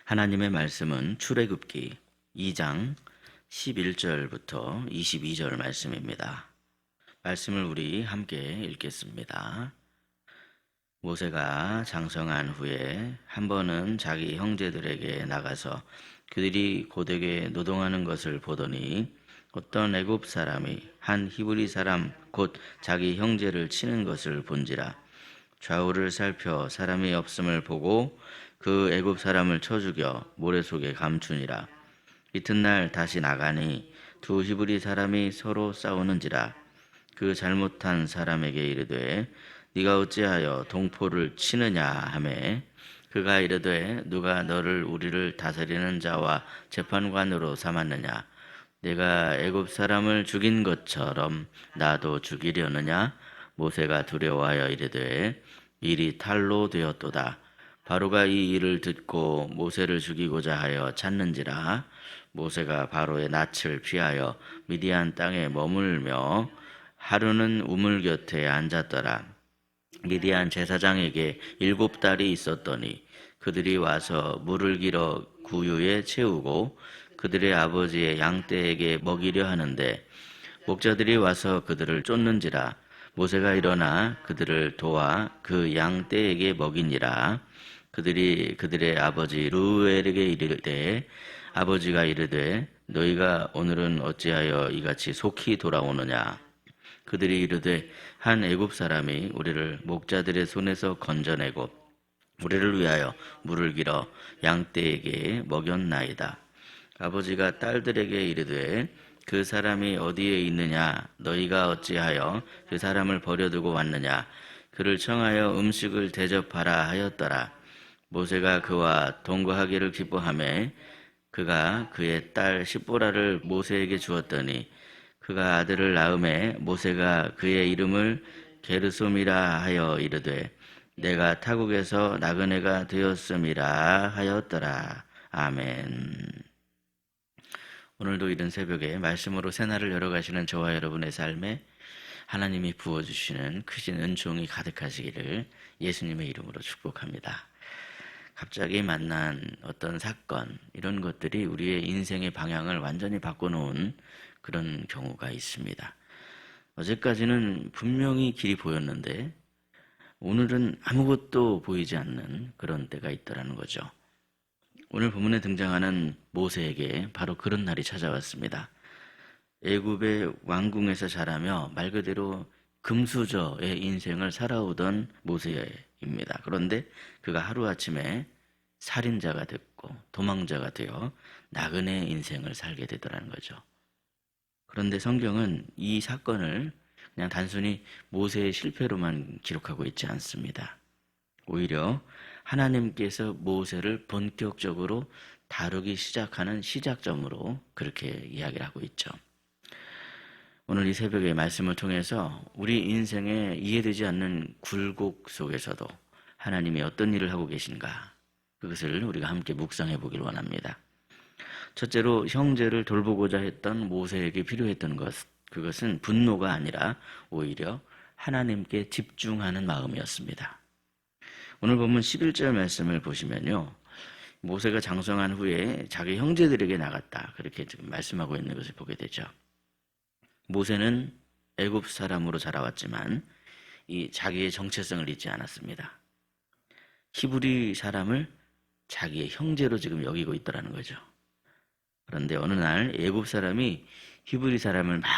하나님의 말씀은 출애굽기 2장 11절부터 22절 말씀입니다. 말씀을 우리 함께 읽겠습니다. 모세가 장성한 후에 한 번은 자기 형제들에게 나가서 그들이 고되게 노동하는 것을 보더니 어떤 애굽 사람이 한 히브리 사람 곧 자기 형제를 치는 것을 본지라. 좌우를 살펴 사람이 없음을 보고 그 애굽 사람을 쳐 죽여 모래 속에 감추니라. 이튿날 다시 나가니 두 히브리 사람이 서로 싸우는지라. 그 잘못한 사람에게 이르되 네가 어찌하여 동포를 치느냐 하매 그가 이르되 누가 너를 우리를 다스리는 자와 재판관으로 삼았느냐. 내가 애굽 사람을 죽인 것처럼 나도 죽이려느냐. 모세가 두려워하여 이르되 일이 탈로 되었도다. 바로가 이 일을 듣고 모세를 죽이고자 하여 찾는지라. 모세가 바로의 낯을 피하여 미디안 땅에 머물며 하루는 우물 곁에 앉았더라. 미디안 제사장에게 7달이 있었더니 그들이 와서 물을 길어 구유에 채우고 그들의 아버지의 양떼에게 먹이려 하는데 목자들이 와서 그들을 쫓는지라. 모세가 일어나 그들을 도와 그 양떼에게 먹이니라. 그들이 그들의 아버지 르우엘에게 이르되 아버지가 이르되 너희가 오늘은 어찌하여 이같이 속히 돌아오느냐. 그들이 이르되 한 애굽 사람이 우리를 목자들의 손에서 건져내고 우리를 위하여 물을 길어 양떼에게 먹였나이다. 아버지가 딸들에게 이르되 그 사람이 어디에 있느냐. 너희가 어찌하여 그 사람을 버려두고 왔느냐. 그를 청하여 음식을 대접하라 하였더라. 모세가 그와 동거하기를 기뻐하며 그가 그의 딸 십보라를 모세에게 주었더니 그가 아들을 낳음에 모세가 그의 이름을 게르솜이라 하여 이르되 내가 타국에서 나그네가 되었음이라 하였더라. 아멘. 오늘도 이른 새벽에 말씀으로 새날을 열어가시는 저와 여러분의 삶에 하나님이 부어주시는 크신 은총이 가득하시기를 예수님의 이름으로 축복합니다. 갑자기 만난 어떤 사건, 이런 것들이 우리의 인생의 방향을 완전히 바꿔놓은 그런 경우가 있습니다. 어제까지는 분명히 길이 보였는데 오늘은 아무것도 보이지 않는 그런 때가 있더라는 거죠. 오늘 본문에 등장하는 모세에게 바로 그런 날이 찾아왔습니다. 애굽의 왕궁에서 자라며 말 그대로 금수저의 인생을 살아오던 모세입니다. 그런데 그가 하루아침에 살인자가 됐고 도망자가 되어 나그네 인생을 살게 되더라는 거죠. 그런데 성경은 이 사건을 그냥 단순히 모세의 실패로만 기록하고 있지 않습니다. 오히려 하나님께서 모세를 본격적으로 다루기 시작하는 시작점으로 그렇게 이야기를 하고 있죠. 오늘 이 새벽의 말씀을 통해서 우리 인생에 이해되지 않는 굴곡 속에서도 하나님이 어떤 일을 하고 계신가, 그것을 우리가 함께 묵상해 보길 원합니다. 첫째로 형제를 돌보고자 했던 모세에게 필요했던 그것은 분노가 아니라 오히려 하나님께 집중하는 마음이었습니다. 오늘 본문 11절 말씀을 보시면요, 모세가 장성한 후에 자기 형제들에게 나갔다, 그렇게 지금 말씀하고 있는 것을 보게 되죠. 모세는 애굽 사람으로 자라왔지만 이 자기의 정체성을 잊지 않았습니다. 히브리 사람을 자기의 형제로 지금 여기고 있더라는 거죠. 그런데 어느 날 애굽 사람이 히브리 사람을 막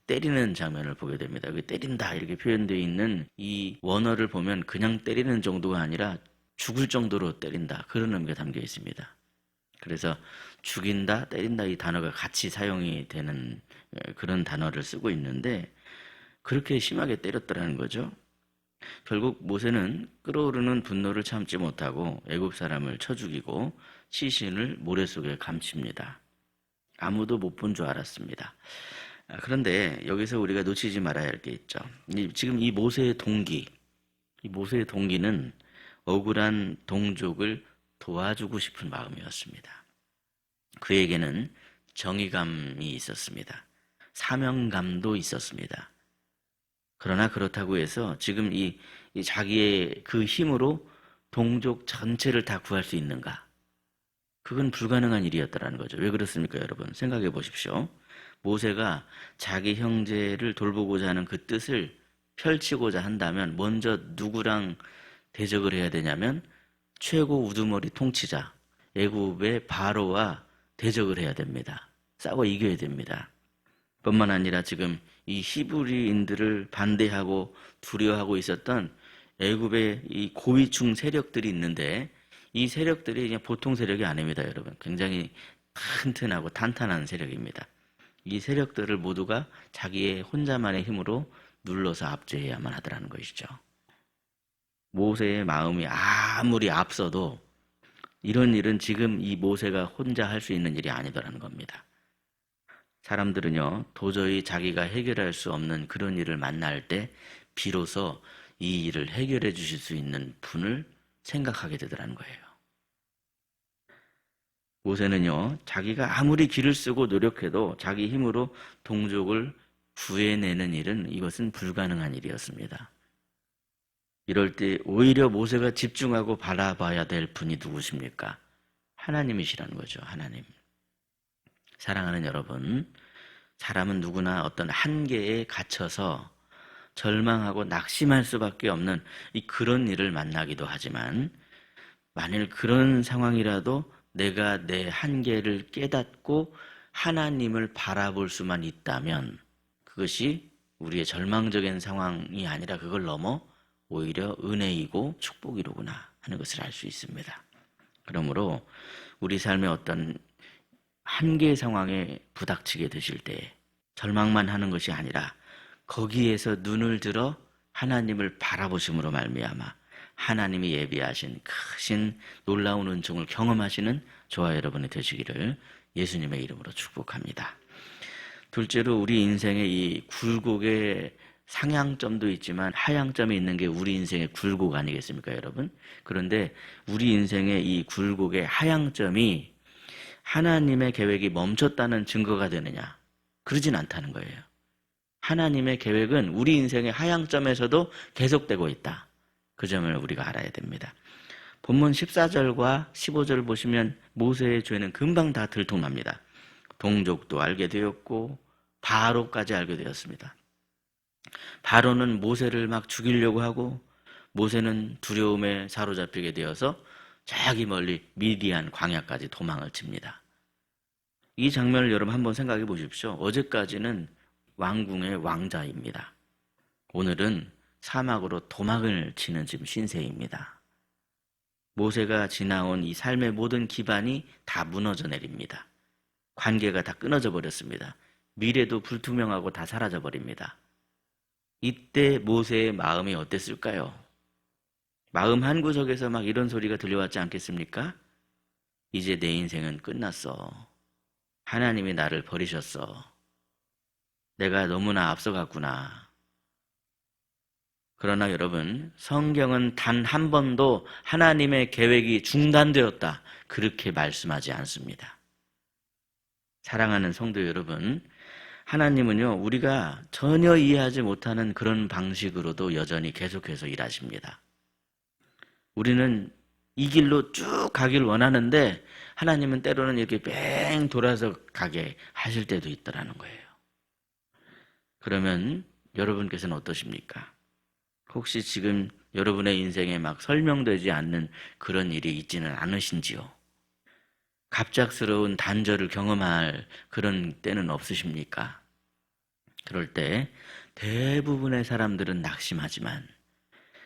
때리는 장면을 보게 됩니다. 여기 때린다 이렇게 표현되어 있는 이 원어를 보면 그냥 때리는 정도가 아니라 죽을 정도로 때린다, 그런 의미가 담겨 있습니다. 그래서 죽인다, 때린다 이 단어가 같이 사용이 되는 그런 단어를 쓰고 있는데 그렇게 심하게 때렸더라는 거죠. 결국 모세는 끓어오르는 분노를 참지 못하고 애굽 사람을 쳐 죽이고 시신을 모래 속에 감춥니다. 아무도 못 본 줄 알았습니다. 그런데 여기서 우리가 놓치지 말아야 할 게 있죠. 지금 이 모세의 동기는 억울한 동족을 도와주고 싶은 마음이었습니다. 그에게는 정의감이 있었습니다. 사명감도 있었습니다. 그러나 그렇다고 해서 지금 이 자기의 그 힘으로 동족 전체를 다 구할 수 있는가? 그건 불가능한 일이었다라는 거죠. 왜 그렇습니까, 여러분? 생각해 보십시오. 모세가 자기 형제를 돌보고자 하는 그 뜻을 펼치고자 한다면 먼저 누구랑 대적을 해야 되냐면 최고 우두머리 통치자 애굽의 바로와 대적을 해야 됩니다. 싸워 이겨야 됩니다. 뿐만 아니라 지금 이 히브리인들을 반대하고 두려워하고 있었던 애굽의 이 고위층 세력들이 있는데 이 세력들이 그냥 보통 세력이 아닙니다, 여러분. 굉장히 튼튼하고 탄탄한 세력입니다. 이 세력들을 모두가 자기의 혼자만의 힘으로 눌러서 압제해야만 하더라는 것이죠. 모세의 마음이 아무리 앞서도 이런 일은 지금 이 모세가 혼자 할 수 있는 일이 아니더라는 겁니다. 사람들은요, 도저히 자기가 해결할 수 없는 그런 일을 만날 때 비로소 이 일을 해결해 주실 수 있는 분을 생각하게 되더라는 거예요. 모세는요, 자기가 아무리 기를 쓰고 노력해도 자기 힘으로 동족을 구해내는 일은 이것은 불가능한 일이었습니다. 이럴 때 오히려 모세가 집중하고 바라봐야 될 분이 누구십니까? 하나님이시라는 거죠. 하나님. 사랑하는 여러분, 사람은 누구나 어떤 한계에 갇혀서 절망하고 낙심할 수밖에 없는 그런 일을 만나기도 하지만 만일 그런 상황이라도 내가 내 한계를 깨닫고 하나님을 바라볼 수만 있다면 그것이 우리의 절망적인 상황이 아니라 그걸 넘어 오히려 은혜이고 축복이로구나 하는 것을 알 수 있습니다. 그러므로 우리 삶의 어떤 한계 상황에 부닥치게 되실 때 절망만 하는 것이 아니라 거기에서 눈을 들어 하나님을 바라보심으로 말미암아 하나님이 예비하신 크신 놀라운 은총을 경험하시는 저와 여러분이 되시기를 예수님의 이름으로 축복합니다. 둘째로 우리 인생의 이 굴곡의 상향점도 있지만 하향점이 있는 게 우리 인생의 굴곡 아니겠습니까, 여러분? 그런데 우리 인생의 이 굴곡의 하향점이 하나님의 계획이 멈췄다는 증거가 되느냐? 그러진 않다는 거예요. 하나님의 계획은 우리 인생의 하향점에서도 계속되고 있다. 그 점을 우리가 알아야 됩니다. 본문 14절과 15절 보시면 모세의 죄는 금방 다 들통납니다. 동족도 알게 되었고 바로까지 알게 되었습니다. 바로는 모세를 막 죽이려고 하고 모세는 두려움에 사로잡히게 되어서 저기 멀리 미디안 광야까지 도망을 칩니다. 이 장면을 여러분 한번 생각해 보십시오. 어제까지는 왕궁의 왕자입니다. 오늘은 사막으로 도망을 치는 지금 신세입니다. 모세가 지나온 이 삶의 모든 기반이 다 무너져 내립니다. 관계가 다 끊어져 버렸습니다. 미래도 불투명하고 다 사라져 버립니다. 이때 모세의 마음이 어땠을까요? 마음 한구석에서 막 이런 소리가 들려왔지 않겠습니까? 이제 내 인생은 끝났어. 하나님이 나를 버리셨어. 내가 너무나 앞서갔구나. 그러나 여러분, 성경은 단 한 번도 하나님의 계획이 중단되었다, 그렇게 말씀하지 않습니다. 사랑하는 성도 여러분, 하나님은요, 우리가 전혀 이해하지 못하는 그런 방식으로도 여전히 계속해서 일하십니다. 우리는 이 길로 쭉 가길 원하는데 하나님은 때로는 이렇게 뺑 돌아서 가게 하실 때도 있더라는 거예요. 그러면 여러분께서는 어떠십니까? 혹시 지금 여러분의 인생에 막 설명되지 않는 그런 일이 있지는 않으신지요? 갑작스러운 단절을 경험할 그런 때는 없으십니까? 그럴 때 대부분의 사람들은 낙심하지만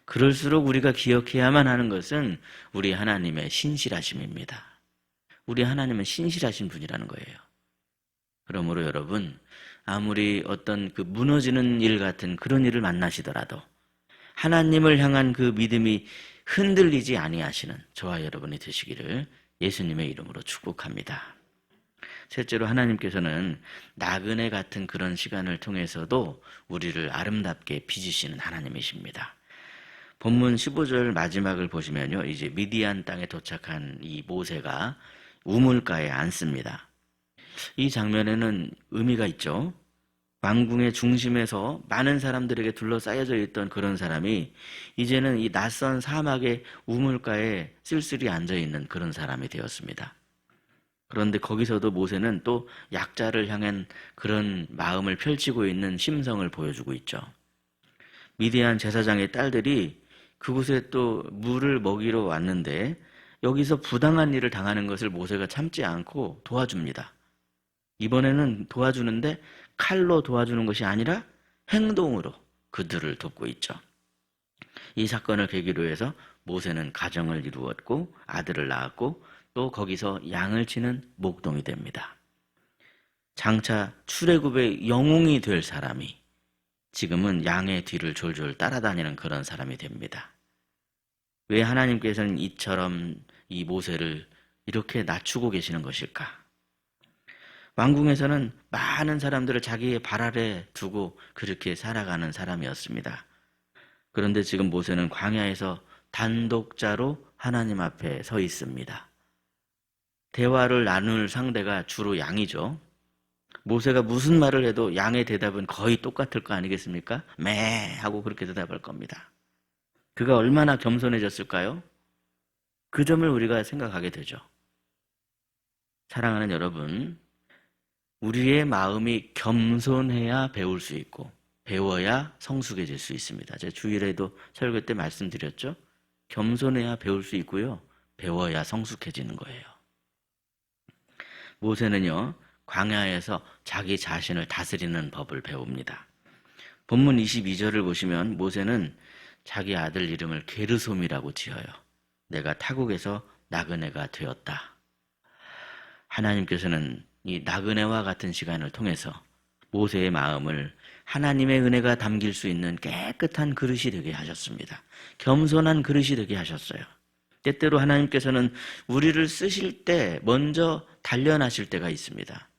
그럴수록 우리가 기억해야만 하는 것은 우리 하나님의 신실하심입니다. 우리 하나님은 신실하신 분이라는 거예요. 그러므로 여러분, 아무리 어떤 그 무너지는 일 같은 그런 일을 만나시더라도 하나님을 향한 그 믿음이 흔들리지 아니하시는 저와 여러분이 되시기를 예수님의 이름으로 축복합니다. 셋째로 하나님께서는 나그네 같은 그런 시간을 통해서도 우리를 아름답게 빚으시는 하나님이십니다. 본문 15절 마지막을 보시면요, 이제 미디안 땅에 도착한 이 모세가 우물가에 앉습니다. 이 장면에는 의미가 있죠. 왕궁의 중심에서 많은 사람들에게 둘러싸여져 있던 그런 사람이 이제는 이 낯선 사막의 우물가에 쓸쓸히 앉아있는 그런 사람이 되었습니다. 그런데 거기서도 모세는 또 약자를 향한 그런 마음을 펼치고 있는 심성을 보여주고 있죠. 미디안 제사장의 딸들이 그곳에 또 물을 먹이러 왔는데 여기서 부당한 일을 당하는 것을 모세가 참지 않고 도와줍니다. 이번에는 도와주는데 칼로 도와주는 것이 아니라 행동으로 그들을 돕고 있죠. 이 사건을 계기로 해서 모세는 가정을 이루었고 아들을 낳았고 또 거기서 양을 치는 목동이 됩니다. 장차 출애굽의 영웅이 될 사람이 지금은 양의 뒤를 졸졸 따라다니는 그런 사람이 됩니다. 왜 하나님께서는 이처럼 이 모세를 이렇게 낮추고 계시는 것일까? 왕궁에서는 많은 사람들을 자기의 발 아래 두고 그렇게 살아가는 사람이었습니다. 그런데 지금 모세는 광야에서 단독자로 하나님 앞에 서 있습니다. 대화를 나눌 상대가 주로 양이죠. 모세가 무슨 말을 해도 양의 대답은 거의 똑같을 거 아니겠습니까? 매 하고 그렇게 대답할 겁니다. 그가 얼마나 겸손해졌을까요? 그 점을 우리가 생각하게 되죠. 사랑하는 여러분, 우리의 마음이 겸손해야 배울 수 있고 배워야 성숙해질 수 있습니다. 제가 주일에도 설교 때 말씀드렸죠. 겸손해야 배울 수 있고요. 배워야 성숙해지는 거예요. 모세는요, 광야에서 자기 자신을 다스리는 법을 배웁니다. 본문 22절을 보시면 모세는 자기 아들 이름을 게르솜이라고 지어요. 내가 타국에서 나그네가 되었다. 하나님께서는 이 나그네와 같은 시간을 통해서 모세의 마음을 하나님의 은혜가 담길 수 있는 깨끗한 그릇이 되게 하셨습니다. 겸손한 그릇이 되게 하셨어요. 때때로 하나님께서는 우리를 쓰실 때 먼저 단련하실 때가 있습니다.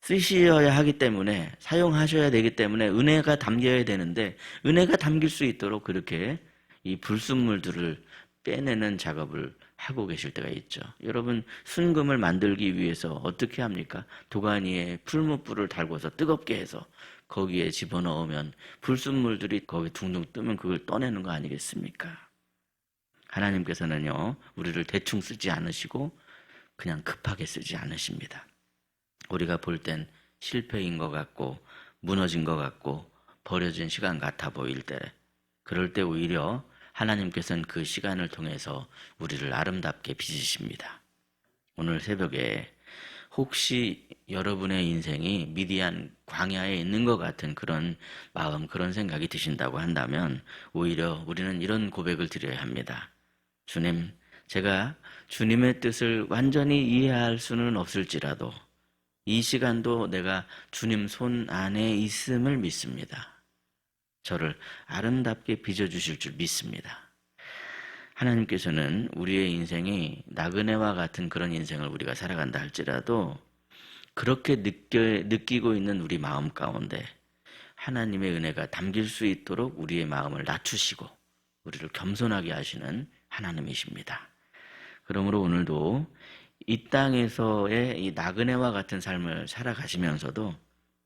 쓰셔야 하기 때문에, 사용하셔야 되기 때문에 은혜가 담겨야 되는데 은혜가 담길 수 있도록 그렇게 이 불순물들을 빼내는 작업을 하고 계실 때가 있죠. 여러분, 순금을 만들기 위해서 어떻게 합니까? 도가니에 풀무불을 달고서 뜨겁게 해서 거기에 집어넣으면 불순물들이 거기 둥둥 뜨면 그걸 떠내는 거 아니겠습니까? 하나님께서는요, 우리를 대충 쓰지 않으시고 그냥 급하게 쓰지 않으십니다. 우리가 볼 땐 실패인 것 같고 무너진 것 같고 버려진 시간 같아 보일 때, 그럴 때 오히려 하나님께서는 그 시간을 통해서 우리를 아름답게 빚으십니다. 오늘 새벽에 혹시 여러분의 인생이 미디안 광야에 있는 것 같은 그런 마음, 그런 생각이 드신다고 한다면 오히려 우리는 이런 고백을 드려야 합니다. 주님, 제가 주님의 뜻을 완전히 이해할 수는 없을지라도 이 시간도 내가 주님 손 안에 있음을 믿습니다. 저를 아름답게 빚어주실 줄 믿습니다. 하나님께서는 우리의 인생이 나그네와 같은 그런 인생을 우리가 살아간다 할지라도 그렇게 느끼고 있는 우리 마음 가운데 하나님의 은혜가 담길 수 있도록 우리의 마음을 낮추시고 우리를 겸손하게 하시는 하나님이십니다. 그러므로 오늘도 이 땅에서의 이 나그네와 같은 삶을 살아가시면서도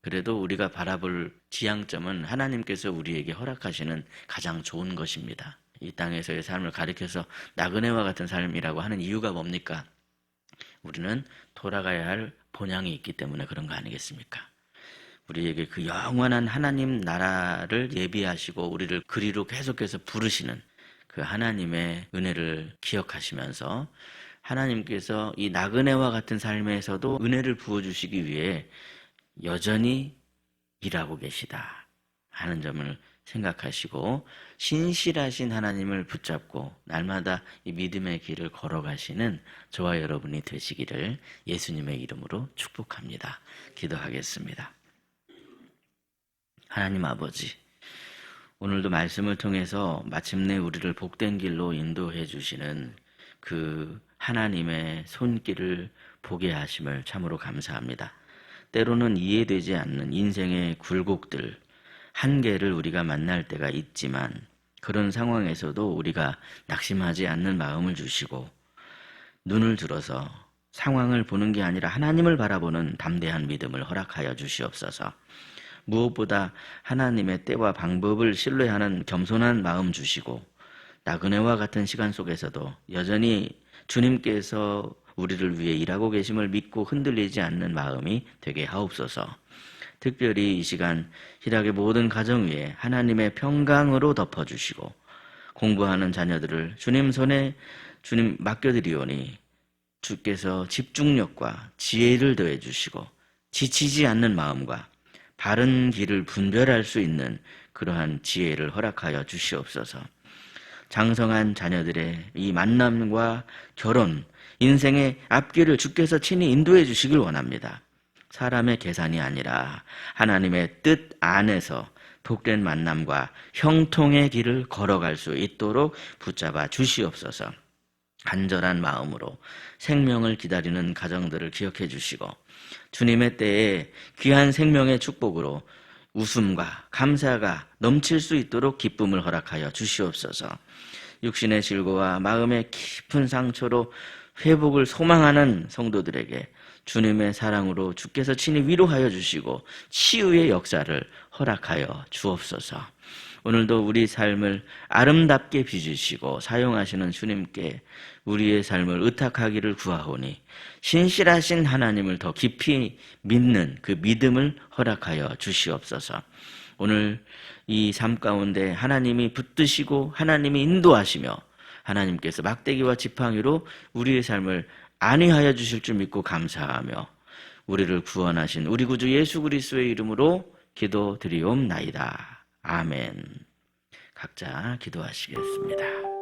그래도 우리가 바라볼 지향점은 하나님께서 우리에게 허락하시는 가장 좋은 것입니다. 이 땅에서의 삶을 가리켜서 나그네와 같은 삶이라고 하는 이유가 뭡니까? 우리는 돌아가야 할 본향이 있기 때문에 그런 거 아니겠습니까? 우리에게 그 영원한 하나님 나라를 예비하시고 우리를 그리로 계속해서 부르시는 그 하나님의 은혜를 기억하시면서 하나님께서 이 나그네와 같은 삶에서도 은혜를 부어주시기 위해 여전히 일하고 계시다 하는 점을 생각하시고 신실하신 하나님을 붙잡고 날마다 이 믿음의 길을 걸어가시는 저와 여러분이 되시기를 예수님의 이름으로 축복합니다. 기도하겠습니다. 하나님 아버지, 오늘도 말씀을 통해서 마침내 우리를 복된 길로 인도해 주시는 그 하나님의 손길을 보게 하심을 참으로 감사합니다. 때로는 이해되지 않는 인생의 굴곡들, 한계를 우리가 만날 때가 있지만 그런 상황에서도 우리가 낙심하지 않는 마음을 주시고 눈을 들어서 상황을 보는 게 아니라 하나님을 바라보는 담대한 믿음을 허락하여 주시옵소서. 무엇보다 하나님의 때와 방법을 신뢰하는 겸손한 마음 주시고 나그네와 같은 시간 속에서도 여전히 주님께서 우리를 위해 일하고 계심을 믿고 흔들리지 않는 마음이 되게 하옵소서. 특별히 이 시간 희락의 모든 가정 위에 하나님의 평강으로 덮어주시고 공부하는 자녀들을 주님 손에 주님 맡겨드리오니 주께서 집중력과 지혜를 더해 주시고 지치지 않는 마음과 바른 길을 분별할 수 있는 그러한 지혜를 허락하여 주시옵소서. 장성한 자녀들의 이 만남과 결혼, 인생의 앞길을 주께서 친히 인도해 주시길 원합니다. 사람의 계산이 아니라 하나님의 뜻 안에서 복된 만남과 형통의 길을 걸어갈 수 있도록 붙잡아 주시옵소서. 간절한 마음으로 생명을 기다리는 가정들을 기억해 주시고 주님의 때에 귀한 생명의 축복으로 웃음과 감사가 넘칠 수 있도록 기쁨을 허락하여 주시옵소서. 육신의 질고와 마음의 깊은 상처로 회복을 소망하는 성도들에게 주님의 사랑으로 주께서 친히 위로하여 주시고 치유의 역사를 허락하여 주옵소서. 오늘도 우리 삶을 아름답게 빚으시고 사용하시는 주님께 우리의 삶을 의탁하기를 구하오니 신실하신 하나님을 더 깊이 믿는 그 믿음을 허락하여 주시옵소서. 오늘 이 삶 가운데 하나님이 붙드시고 하나님이 인도하시며 하나님께서 막대기와 지팡이로 우리의 삶을 안위하여 주실 줄 믿고 감사하며 우리를 구원하신 우리 구주 예수 그리스도의 이름으로 기도드리옵나이다. 아멘. 각자 기도하시겠습니다.